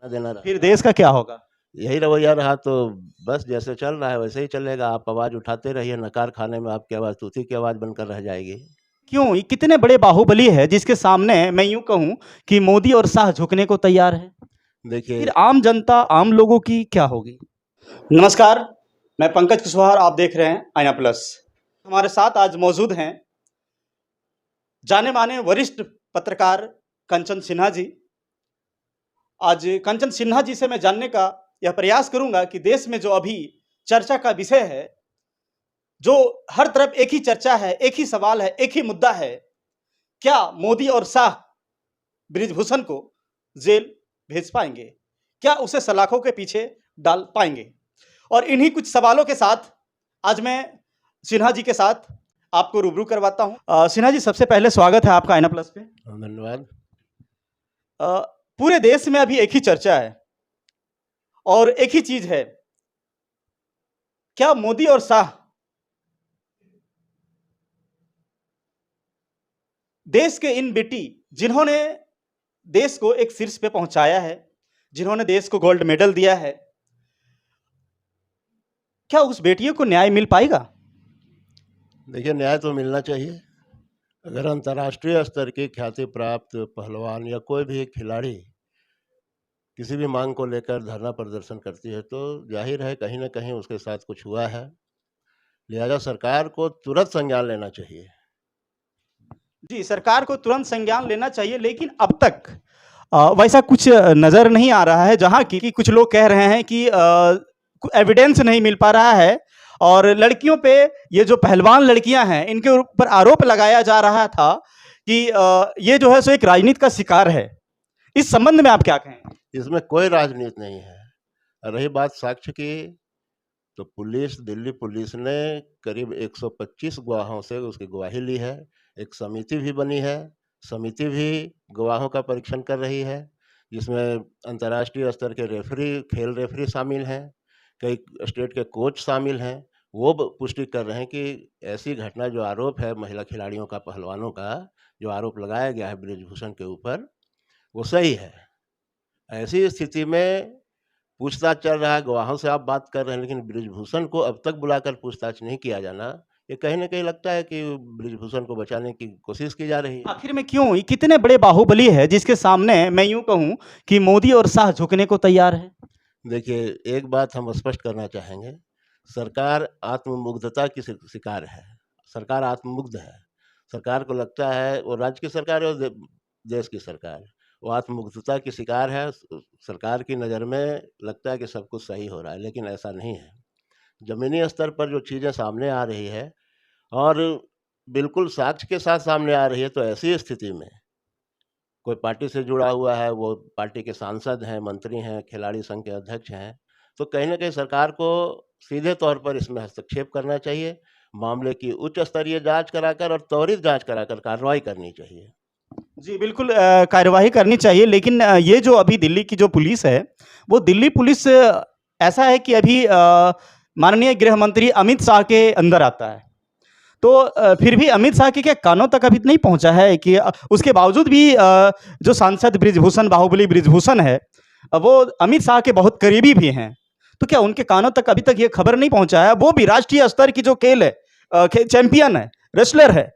देना रहा। फिर देश का क्या होगा? यही रवैया रहा तो बस जैसे चल रहा है वैसे ही चलेगा। आप आवाज़ उठाते रहिए, नकार खाने में आपकी आवाज़ तूती की आवाज़ बनकर रह जाएगी। क्यों ये कितने बड़े बाहुबली है जिसके सामने मैं यूं कहूं कि मोदी और शाह झुकने को तैयार है? फिर देखिए, आम जनता, आम लोगों की क्या होगी? नमस्कार, मैं पंकज कुशवाहा, आप देख रहे हैं आईना प्लस। हमारे साथ आज मौजूद हैं जाने माने वरिष्ठ पत्रकार कंचन सिन्हा जी। आज कंचन सिन्हा जी से मैं जानने का यह प्रयास करूंगा कि देश में जो अभी चर्चा का विषय है, जो हर तरफ एक ही चर्चा है, एक ही सवाल है, एक ही मुद्दा है, क्या मोदी और शाह ब्रिजभूषण को जेल भेज पाएंगे? क्या उसे सलाखों के पीछे डाल पाएंगे? और इन्हीं कुछ सवालों के साथ आज मैं सिन्हा जी के साथ आपको रूबरू करवाता हूं। सिन्हा जी, सबसे पहले स्वागत है आपका आईना प्लस पे। धन्यवाद। अ, पूरे देश में अभी एक ही चर्चा है और एक ही चीज है, क्या मोदी और शाह देश के इन बेटी जिन्होंने देश को एक शीर्ष पे पहुंचाया है, जिन्होंने देश को गोल्ड मेडल दिया है, क्या उस बेटियों को न्याय मिल पाएगा? देखिए, न्याय तो मिलना चाहिए। अगर अंतर्राष्ट्रीय स्तर की ख्याति प्राप्त पहलवान या कोई भी खिलाड़ी किसी भी मांग को लेकर धरना प्रदर्शन करती है तो जाहिर है कहीं न कहीं उसके साथ कुछ हुआ है। लिहाजा सरकार को तुरंत संज्ञान लेना चाहिए। जी, सरकार को तुरंत संज्ञान लेना चाहिए, लेकिन अब तक वैसा कुछ नजर नहीं आ रहा है, जहां कि कुछ लोग कह रहे हैं कि एविडेंस नहीं मिल पा रहा है और लड़कियों पे, ये जो पहलवान लड़कियां हैं, इनके ऊपर आरोप लगाया जा रहा था कि ये जो है सो एक राजनीति का शिकार है। इस संबंध में आप क्या कहें? इसमें कोई राजनीति नहीं है। रही बात साक्ष्य की, तो दिल्ली पुलिस ने करीब 125 गवाहों से उसकी गवाही ली है। एक समिति भी बनी है। समिति भी गवाहों का परीक्षण कर रही है, जिसमें अंतर्राष्ट्रीय स्तर के खेल रेफरी शामिल हैं, कई स्टेट के कोच शामिल हैं। वो पुष्टि कर रहे हैं कि ऐसी घटना, जो आरोप है महिला खिलाड़ियों का, पहलवानों का जो आरोप लगाया गया है ब्रिजभूषण के ऊपर, वो सही है। ऐसी स्थिति में पूछताछ चल रहा है, गवाहों से आप बात कर रहे हैं, लेकिन ब्रिजभूषण को अब तक बुलाकर पूछताछ नहीं किया जाना, ये कहीं न कहीं लगता है कि ब्रिजभूषण को बचाने की कोशिश की जा रही है। आखिर में क्यों ये कितने बड़े बाहुबली है जिसके सामने मैं यूं कहूं कि मोदी और शाह झुकने को तैयार है? देखिए, एक बात हम स्पष्ट करना चाहेंगे, सरकार आत्ममुग्धता की शिकार है। सरकार आत्ममुग्ध है। सरकार को लगता है, वो राज्य की सरकार है और देश की सरकार, वो आत्ममुग्धता की शिकार है। सरकार की नज़र में लगता है कि सब कुछ सही हो रहा है, लेकिन ऐसा नहीं है। ज़मीनी स्तर पर जो चीज़ें सामने आ रही है और बिल्कुल साक्ष्य के साथ सामने आ रही है, तो ऐसी स्थिति में कोई पार्टी से जुड़ा हुआ है, वो पार्टी के सांसद हैं, मंत्री हैं, खिलाड़ी संघ के अध्यक्ष हैं, तो कहीं न कहीं सरकार को सीधे तौर पर इसमें हस्तक्षेप करना चाहिए। मामले की उच्च स्तरीय जाँच कराकर और त्वरित जाँच कराकर कार्रवाई करनी चाहिए। जी, बिल्कुल कार्यवाही करनी चाहिए, लेकिन ये जो अभी दिल्ली की जो पुलिस है, वो दिल्ली पुलिस ऐसा है कि अभी माननीय गृह मंत्री अमित शाह के अंदर आता है। तो फिर भी अमित शाह के क्या कानों तक अभी नहीं पहुंचा है कि उसके बावजूद भी जो सांसद ब्रिजभूषण, बाहुबली ब्रिजभूषण है, वो अमित शाह के बहुत करीबी भी हैं। तो क्या उनके कानों तक अभी तक ये खबर नहीं पहुंचा है? वो भी राष्ट्रीय स्तर की जो खेल है, चैंपियन है, रेसलर है,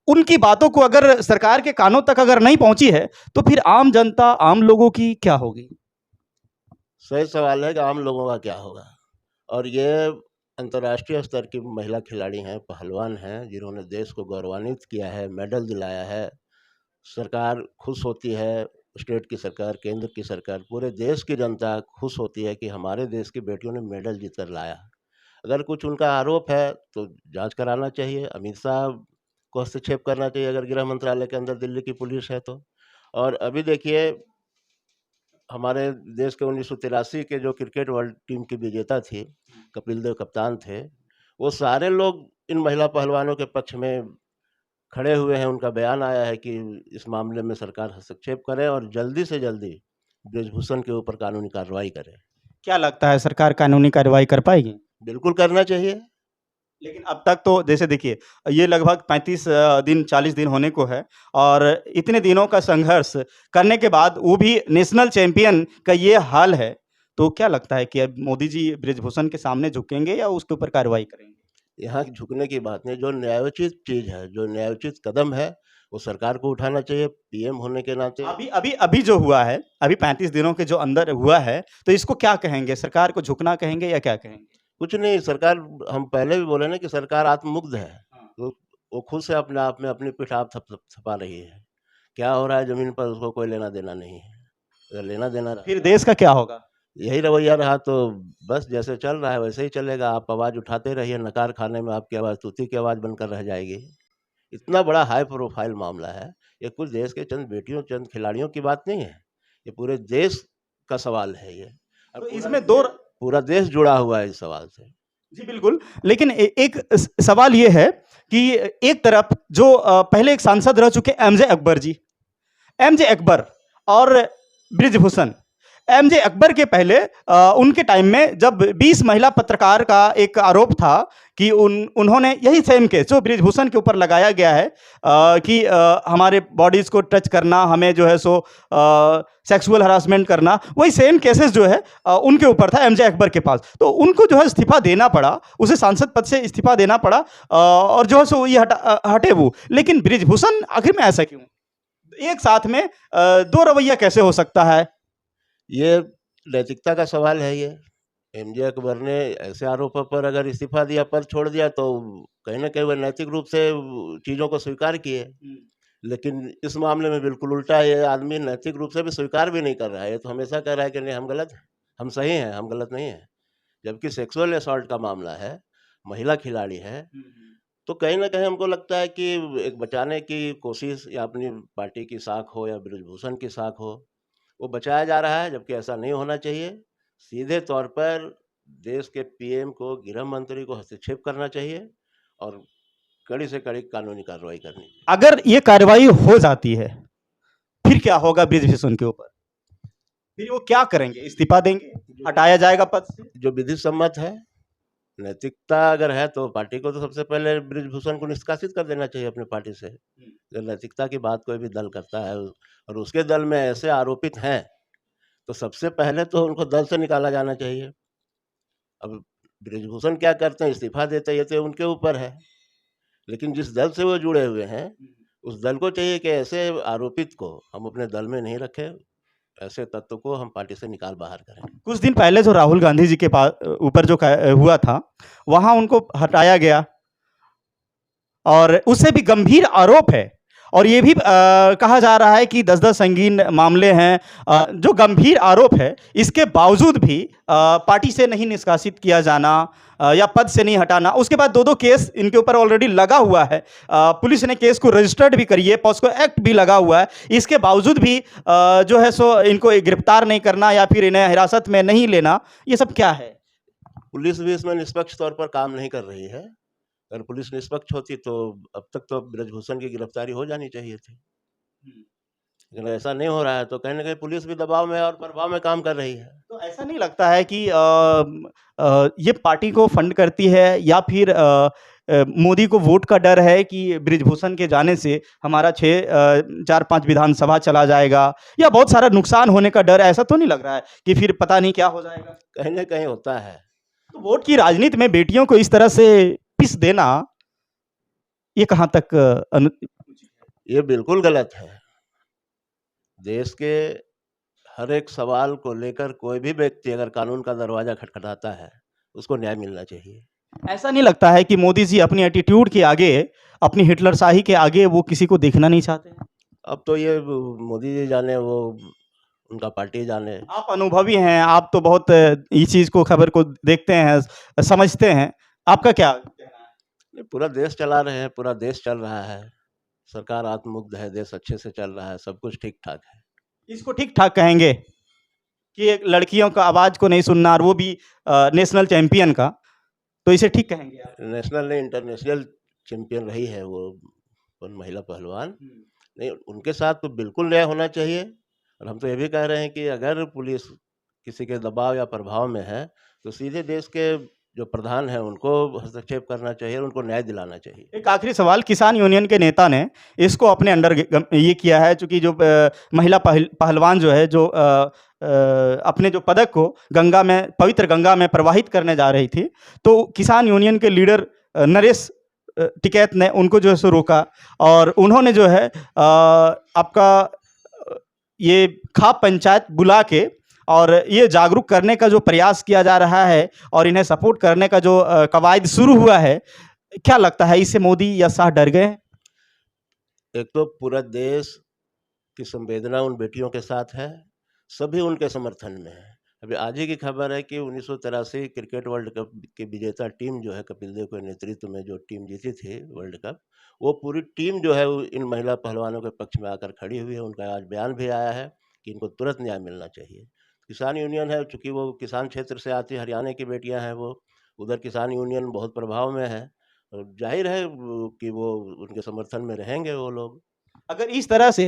उनकी बातों को अगर सरकार के कानों तक अगर नहीं पहुंची है, तो फिर आम जनता, आम लोगों की क्या होगी? सही सवाल है कि आम लोगों का क्या होगा। और ये अंतर्राष्ट्रीय स्तर की महिला खिलाड़ी हैं, पहलवान हैं, जिन्होंने देश को गौरवान्वित किया है, मेडल दिलाया है। सरकार खुश होती है, स्टेट की सरकार, केंद्र की सरकार, पूरे देश की जनता खुश होती है कि हमारे देश की बेटियों ने मेडल जीत कर लाया। अगर कुछ उनका आरोप है तो जांच कराना चाहिए, अमित शाह को हस्तक्षेप करना चाहिए अगर गृह मंत्रालय के अंदर दिल्ली की पुलिस है तो। और अभी देखिए, हमारे देश के 1983 के जो क्रिकेट वर्ल्ड टीम की विजेता थी, कपिल देव कप्तान थे, वो सारे लोग इन महिला पहलवानों के पक्ष में खड़े हुए हैं। उनका बयान आया है कि इस मामले में सरकार हस्तक्षेप करे और जल्दी से जल्दी ब्रिजभूषण के ऊपर कानूनी कार्रवाई करे। क्या लगता है सरकार कानूनी कार्रवाई कर पाएगी? बिल्कुल करना चाहिए। लेकिन अब तक तो जैसे देखिए, ये लगभग 35 दिन 40 दिन होने को है और इतने दिनों का संघर्ष करने के बाद वो भी नेशनल चैंपियन का ये हाल है। तो क्या लगता है कि अब मोदी जी ब्रिजभूषण के सामने झुकेंगे या उसके ऊपर कार्रवाई करेंगे? यहाँ झुकने की बात नहीं, जो न्यायोचित चीज़ है, जो न्यायोचित कदम है, वो सरकार को उठाना चाहिए, पीएम होने के नाते। अभी अभी अभी जो हुआ है, अभी 35 दिनों के जो अंदर हुआ है, तो इसको क्या कहेंगे? सरकार को झुकना कहेंगे या क्या कहेंगे? कुछ नहीं, सरकार, हम पहले भी बोले ना कि सरकार आत्ममुग्ध है। हाँ। तो वो खुद से अपने आप में अपनी पिठ आप थपथपा रही है। क्या हो रहा है ज़मीन पर, उसको कोई लेना-देना नहीं है। अगर लेना-देना फिर रहता, देश का क्या होगा? यही रवैया रहा तो बस जैसे चल रहा है वैसे ही चलेगा। आप आवाज़ उठाते रहिए, नकार खाने में आपकी आवाज़ तूती की आवाज़ बनकर रह जाएगी। इतना बड़ा हाई प्रोफ़ाइल मामला है। ये कुछ देश के चंद बेटियों, चंद खिलाड़ियों की बात नहीं है। ये पूरे देश का सवाल है ये, और तो पूरा इसमें 2 पूरा देश जुड़ा हुआ है इस सवाल से। जी, बिल्कुल। लेकिन एक सवाल ये है कि एक तरफ जो पहले एक सांसद रह चुके एमजे अकबर जी, एमजे अकबर और ब्रिजभूषण। एमजे अकबर के पहले उनके टाइम में जब 20 महिला पत्रकार का एक आरोप था कि उन्होंने यही सेम केस जो ब्रिजभूषण के ऊपर लगाया गया है कि हमारे बॉडीज को टच करना, हमें जो है सो सेक्सुअल हरासमेंट करना, वही सेम केसेस जो है उनके ऊपर था एमजे अकबर के पास। तो उनको जो है इस्तीफा देना पड़ा, उसे सांसद पद से इस्तीफा देना पड़ा और जो है सो ये हटे वो। लेकिन ब्रिजभूषण आखिर में ऐसा क्यों? एक साथ में 2 रवैया कैसे हो सकता है? ये नैतिकता का सवाल है ये। एमजे अकबर ने ऐसे आरोपों पर अगर इस्तीफ़ा दिया, पद छोड़ दिया, तो कहीं न कहीं वो नैतिक रूप से चीज़ों को स्वीकार किए। लेकिन इस मामले में बिल्कुल उल्टा है, ये आदमी नैतिक रूप से भी स्वीकार भी नहीं कर रहा है। ये तो हमेशा कह रहा है कि नहीं, हम गलत हैं, हम सही हैं, हम गलत नहीं हैं। जबकि सेक्सुअल असॉल्ट का मामला है, महिला खिलाड़ी है, तो कहीं न कहीं हमको लगता है कि एक बचाने की कोशिश, या अपनी पार्टी की साख हो या ब्रिजभूषण की साख हो, वो बचाया जा रहा है, जबकि ऐसा नहीं होना चाहिए। सीधे तौर पर देश के पीएम को, गृह मंत्री को हस्तक्षेप करना चाहिए और कड़ी से कड़ी कानूनी कार्रवाई करनी चाहिए। अगर ये कार्रवाई हो जाती है, फिर क्या होगा ब्रिजभूषण के ऊपर? फिर वो क्या करेंगे? इस्तीफा देंगे? हटाया जाएगा पद से? जो विधि सम्मत है, नैतिकता अगर है, तो पार्टी को तो सबसे पहले ब्रिजभूषण को निष्कासित कर देना चाहिए अपनी पार्टी से। अगर नैतिकता की बात कोई भी दल करता है और उसके दल में ऐसे आरोपित हैं, तो सबसे पहले तो उनको दल से निकाला जाना चाहिए। अब ब्रिजभूषण क्या करते हैं, इस्तीफा देते हैं, ये तो उनके ऊपर है। लेकिन जिस दल से वो जुड़े हुए हैं, उस दल को चाहिए कि ऐसे आरोपित को हम अपने दल में नहीं रखें, ऐसे तत्व को हम पार्टी से निकाल बाहर करें। कुछ दिन पहले जो राहुल गांधी जी के ऊपर जो हुआ था, वहां उनको हटाया गया और उससे भी गंभीर आरोप है और ये भी कहा जा रहा है कि 10-10 संगीन मामले हैं। जो गंभीर आरोप है, इसके बावजूद भी पार्टी से नहीं निष्कासित किया जाना या पद से नहीं हटाना, उसके बाद 2-2 केस इनके ऊपर ऑलरेडी लगा हुआ है। पुलिस ने केस को रजिस्टर्ड भी करी है, पॉस्को एक्ट भी लगा हुआ है। इसके बावजूद भी जो है सो इनको गिरफ्तार नहीं करना या फिर इन्हें हिरासत में नहीं लेना, ये सब क्या है? पुलिस भी इसमें निष्पक्ष तौर पर काम नहीं कर रही है। अगर पुलिस निष्पक्ष होती तो अब तक तो ब्रजभूषण की गिरफ्तारी हो जानी चाहिए थी। लेकिन ऐसा नहीं हो रहा है, तो कहीं न कहीं पुलिस भी दबाव में और प्रभाव में काम कर रही है। तो ऐसा नहीं लगता है कि ये पार्टी को फंड करती है या फिर मोदी को वोट का डर है कि ब्रिजभूषण के जाने से हमारा 4-5 विधानसभा चला जाएगा या बहुत सारा नुकसान होने का डर है? ऐसा तो नहीं लग रहा है कि फिर पता नहीं क्या हो जाएगा? कहीं न कहीं होता है। तो वोट की राजनीति में बेटियों को इस तरह से पिस देना, ये कहाँ तक ये बिल्कुल गलत है। देश के हर एक सवाल को लेकर कोई भी व्यक्ति अगर कानून का दरवाज़ा खटखटाता है, उसको न्याय मिलना चाहिए। ऐसा नहीं लगता है कि मोदी जी अपनी एटीट्यूड के आगे, अपनी हिटलरशाही के आगे वो किसी को देखना नहीं चाहते हैं? अब तो ये मोदी जी जाने, वो उनका पार्टी जाने। आप अनुभवी हैं, आप तो बहुत इस चीज़ को, खबर को देखते हैं, समझते हैं। आपका क्या कहना है? नहीं, पूरा देश चला रहे हैं, पूरा देश चल रहा है। सरकार आत्ममुग्ध है, देश अच्छे से चल रहा है, सब कुछ ठीक-ठाक है। इसको ठीक-ठाक कहेंगे कि एक लड़कियों का आवाज़ को नहीं सुनना और वो भी नेशनल चैंपियन का, तो इसे ठीक कहेंगे आप? नेशनल नहीं, इंटरनेशनल चैंपियन रही है वो महिला पहलवान। नहीं, उनके साथ तो बिल्कुल न्याय होना चाहिए। और हम तो ये भी कह रहे हैं कि अगर पुलिस किसी के दबाव या प्रभाव में है, तो सीधे देश के जो प्रधान हैं उनको हस्तक्षेप करना चाहिए, उनको न्याय दिलाना चाहिए। एक आखिरी सवाल, किसान यूनियन के नेता ने इसको अपने अंडर ये किया है, चूंकि जो महिला पहलवान जो है, जो अपने जो पदक को गंगा में, पवित्र गंगा में प्रवाहित करने जा रही थी, तो किसान यूनियन के लीडर नरेश टिकैत ने उनको जो है सो रोका, और उन्होंने जो है आपका ये खाप पंचायत बुला के और ये जागरूक करने का जो प्रयास किया जा रहा है और इन्हें सपोर्ट करने का जो कवायद शुरू हुआ है, क्या लगता है इससे मोदी या शाह डर गए हैं? एक तो पूरा देश की संवेदना उन बेटियों के साथ है, सभी उनके समर्थन में है। अभी आज ही की खबर है कि 1983 क्रिकेट वर्ल्ड कप की विजेता टीम जो है, कपिल देव के नेतृत्व में जो टीम जीती थी वर्ल्ड कप, वो पूरी टीम जो है इन महिला पहलवानों के पक्ष में आकर खड़ी हुई है। उनका आज बयान भी आया है कि इनको तुरंत न्याय मिलना चाहिए। किसान यूनियन है, चूँकि वो किसान क्षेत्र से आती, हरियाणा की बेटियां हैं वो, उधर किसान यूनियन बहुत प्रभाव में है, और जाहिर है कि वो उनके समर्थन में रहेंगे वो लोग। अगर इस तरह से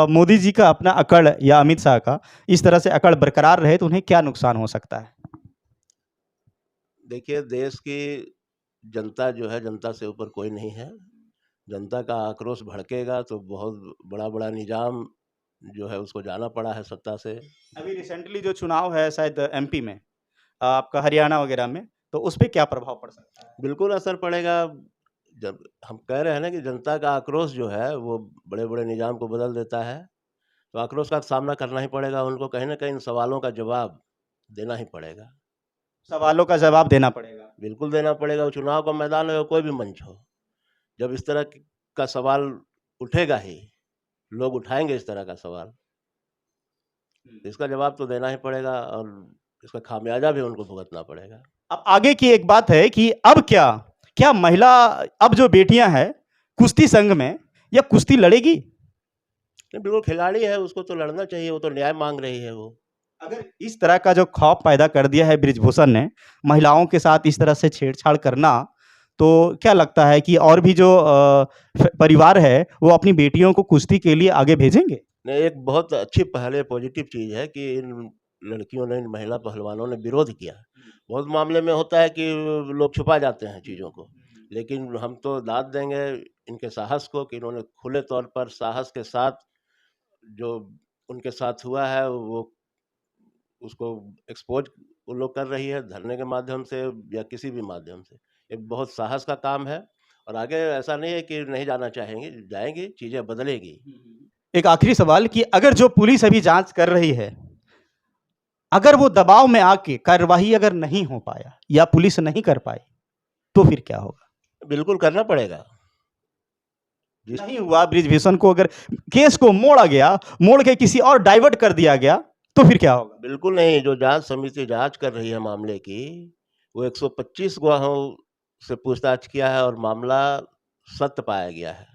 मोदी जी का अपना अकड़ या अमित शाह का इस तरह से अकड़ बरकरार रहे तो उन्हें क्या नुकसान हो सकता है? देखिए, देश की जनता जो है, जनता से ऊपर कोई नहीं है। जनता का आक्रोश भड़केगा तो बहुत बड़ा निजाम जो है उसको जाना पड़ा है सत्ता से। अभी रिसेंटली जो चुनाव है शायद एमपी में, आपका हरियाणा वगैरह में, तो उस पे क्या प्रभाव पड़ सकता है? बिल्कुल असर पड़ेगा। जब हम कह रहे हैं ना कि जनता का आक्रोश जो है वो बड़े निजाम को बदल देता है, तो आक्रोश का सामना करना ही पड़ेगा उनको, कहीं न कहीं इन सवालों का जवाब देना ही पड़ेगा। सवालों का जवाब देना पड़ेगा। बिल्कुल देना पड़ेगा। वो चुनाव का मैदान हो या कोई भी मंच हो, जब इस तरह का सवाल उठेगा ही, लोग उठाएँगे इस तरह का सवाल, इसका जवाब तो देना ही पड़ेगा और इसका खामियाजा भी उनको भुगतना पड़ेगा। अब आगे की एक बात है कि अब क्या महिला, अब जो बेटियां हैं कुश्ती संघ में, या कुश्ती लड़ेगी? नहीं, बिल्कुल खिलाड़ी है, उसको तो लड़ना चाहिए, वो तो न्याय मांग रही है वो। अगर इस तरह का जो खौफ पैदा कर दिया है बृजभूषण ने, महिलाओं के साथ इस तरह से छेड़छाड़ करना, तो क्या लगता है कि और भी जो परिवार है वो अपनी बेटियों को कुश्ती के लिए आगे भेजेंगे? नहीं, एक बहुत अच्छी पहल है, पॉजिटिव चीज़ है कि इन लड़कियों ने, इन महिला पहलवानों ने विरोध किया। बहुत मामले में होता है कि लोग छुपा जाते हैं चीज़ों को, लेकिन हम तो दाद देंगे इनके साहस को कि इन्होंने खुले तौर पर साहस के साथ जो उनके साथ हुआ है वो उसको एक्सपोज वो लोग कर रही है, धरने के माध्यम से या किसी भी माध्यम से। एक बहुत साहस का काम है और आगे ऐसा नहीं है कि नहीं जाना चाहेंगे, जाएंगी, चीज़ें बदलेगी। एक आखिरी सवाल कि अगर जो पुलिस अभी जांच कर रही है, अगर वो दबाव में आके कार्यवाही अगर नहीं हो पाया या पुलिस नहीं कर पाई, तो फिर क्या होगा? बिल्कुल करना पड़ेगा। नहीं हुआ, बृजभूषण को अगर केस को मोड़ा गया, मोड़ के किसी और डाइवर्ट कर दिया गया, तो फिर क्या होगा? बिल्कुल नहीं। जो जांच समिति जांच कर रही है मामले की, वो 125 गवाहों से पूछताछ किया है और मामला सत्य पाया गया है,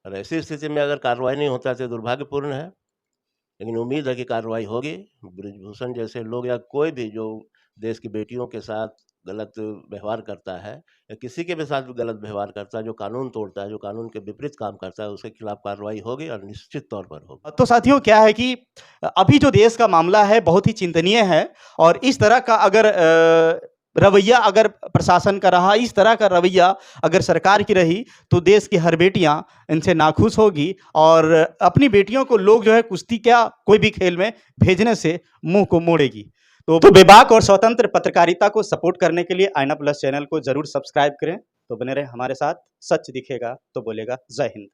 और ऐसी स्थिति में अगर कार्रवाई नहीं होता तो दुर्भाग्यपूर्ण है, लेकिन उम्मीद है कि कार्रवाई होगी। बृजभूषण जैसे लोग या कोई भी जो देश की बेटियों के साथ गलत व्यवहार करता है या किसी के भी साथ भी गलत व्यवहार करता है, जो कानून तोड़ता है, जो कानून के विपरीत काम करता है, उसके खिलाफ कार्रवाई होगी और निश्चित तौर पर होगी। तो साथियों, क्या है कि अभी जो देश का मामला है बहुत ही चिंतनीय है, और इस तरह का अगर रवैया अगर प्रशासन का रहा, इस तरह का रवैया अगर सरकार की रही, तो देश की हर बेटियां इनसे नाखुश होगी और अपनी बेटियों को लोग जो है कुश्ती क्या कोई भी खेल में भेजने से मुंह को मोड़ेगी। तो बेबाक और स्वतंत्र पत्रकारिता को सपोर्ट करने के लिए आईना प्लस चैनल को जरूर सब्सक्राइब करें। तो बने रहे हमारे साथ, सच दिखेगा तो बोलेगा। जय हिंद।